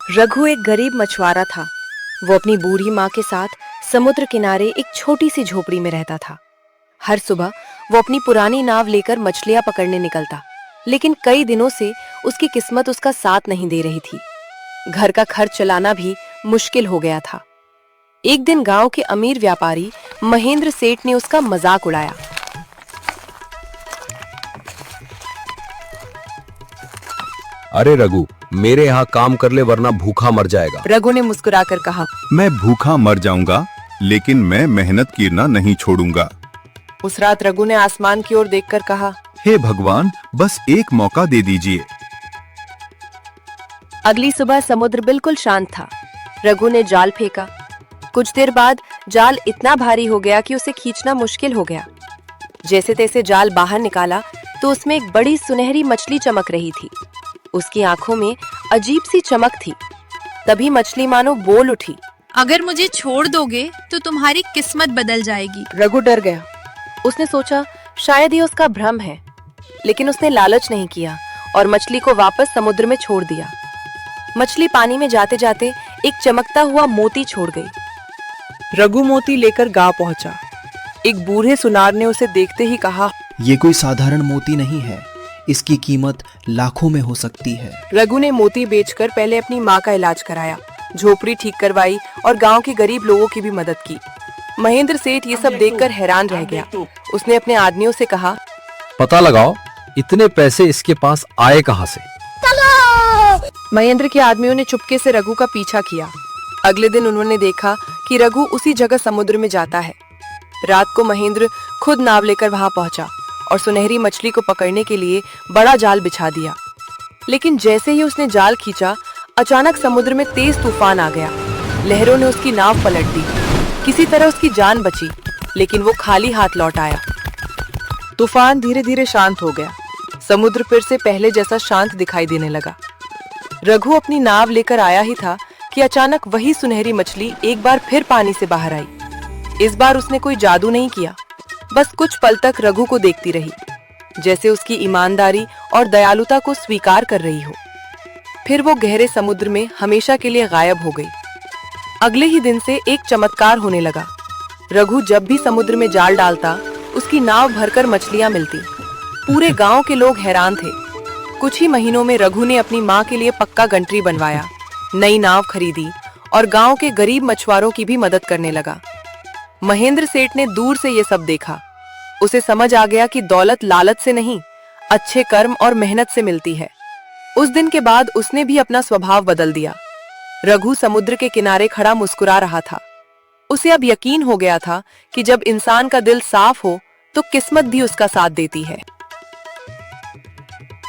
रघु एक गरीब मछुआरा था। वो अपनी बूढ़ी माँ के साथ समुद्र किनारे एक छोटी सी झोपड़ी में रहता था। हर सुबह वो अपनी पुरानी नाव लेकर मछलियां पकड़ने निकलता, लेकिन कई दिनों से उसकी किस्मत उसका साथ नहीं दे रही थी। घर का खर्च चलाना भी मुश्किल हो गया था। एक दिन गांव के अमीर व्यापारी महेंद्र सेठ ने उसका मजाक उड़ाया। अरे रघु, मेरे यहाँ काम कर ले वरना भूखा मर जाएगा। रघु ने मुस्कुराकर कहा, मैं भूखा मर जाऊंगा, लेकिन मैं मेहनत करना नहीं छोड़ूंगा। उस रात रघु ने आसमान की ओर देखकर कहा, हे भगवान, बस एक मौका दे दीजिए। अगली सुबह समुद्र बिल्कुल शांत था। रघु ने जाल फेंका। कुछ देर बाद जाल इतना भारी हो गया कि उसे खींचना मुश्किल हो गया। जैसे तैसे जाल बाहर निकाला तो उसमें एक बड़ी सुनहरी मछली चमक रही थी। उसकी आंखों में अजीब सी चमक थी। तभी मछली मानो बोल उठी, अगर मुझे छोड़ दोगे तो तुम्हारी किस्मत बदल जाएगी। रघु डर गया। उसने सोचा शायद ये उसका भ्रम है, लेकिन उसने लालच नहीं किया और मछली को वापस समुद्र में छोड़ दिया। मछली पानी में जाते जाते एक चमकता हुआ मोती छोड़ गई। रघु मोती लेकर गांव पहुंचा। एक बूढ़े सुनार ने उसे देखते ही कहा, ये कोई साधारण मोती नहीं है, इसकी कीमत लाखों में हो सकती है। रघु ने मोती बेचकर पहले अपनी माँ का इलाज कराया, झोपड़ी ठीक करवाई और गांव के गरीब लोगों की भी मदद की। महेंद्र सेठ ये सब देखकर हैरान रह गया। उसने अपने आदमियों से कहा, पता लगाओ इतने पैसे इसके पास आए कहाँ से। महेंद्र के आदमियों ने चुपके से रघु का पीछा किया। अगले दिन उन्होंने देखा कि रघु उसी जगह समुद्र में जाता है। रात को महेंद्र खुद नाव लेकर वहां पहुंचा और सुनहरी मछली को पकड़ने के लिए बड़ा जाल बिछा दिया। लेकिन जैसे ही उसने जाल खींचा, अचानक समुद्र में तेज तूफान आ गया। लहरों ने उसकी नाव पलट दी। किसी तरह उसकी जान बची, लेकिन वो खाली हाथ लौट आया। तूफान धीरे धीरे शांत हो गया। समुद्र फिर से पहले जैसा शांत दिखाई देने लगा। रघु अपनी नाव लेकर आया ही था कि अचानक वही सुनहरी मछली एक बार फिर पानी से बाहर आई। इस बार उसने कोई जादू नहीं किया, बस कुछ पल तक रघु को देखती रही, जैसे उसकी ईमानदारी और दयालुता को स्वीकार कर रही हो। फिर वो गहरे समुद्र में हमेशा के लिए गायब हो गई। अगले ही दिन से एक चमत्कार होने लगा। रघु जब भी समुद्र में जाल डालता, उसकी नाव भरकर मछलियां मिलती। पूरे गांव के लोग हैरान थे। कुछ ही महीनों में रघु ने अपनी माँ के लिए पक्का गंटरी बनवाया, नई नाव खरीदी और गांव के गरीब मछुआरों की भी मदद करने लगा। महेंद्र सेठ ने दूर से ये सब देखा। उसे समझ आ गया कि दौलत लालच से नहीं, अच्छे कर्म और मेहनत से मिलती है। उस दिन के बाद उसने भी अपना स्वभाव बदल दिया। रघु समुद्र के किनारे खड़ा मुस्कुरा रहा था। उसे अब यकीन हो गया था कि जब इंसान का दिल साफ हो तो किस्मत भी उसका साथ देती है।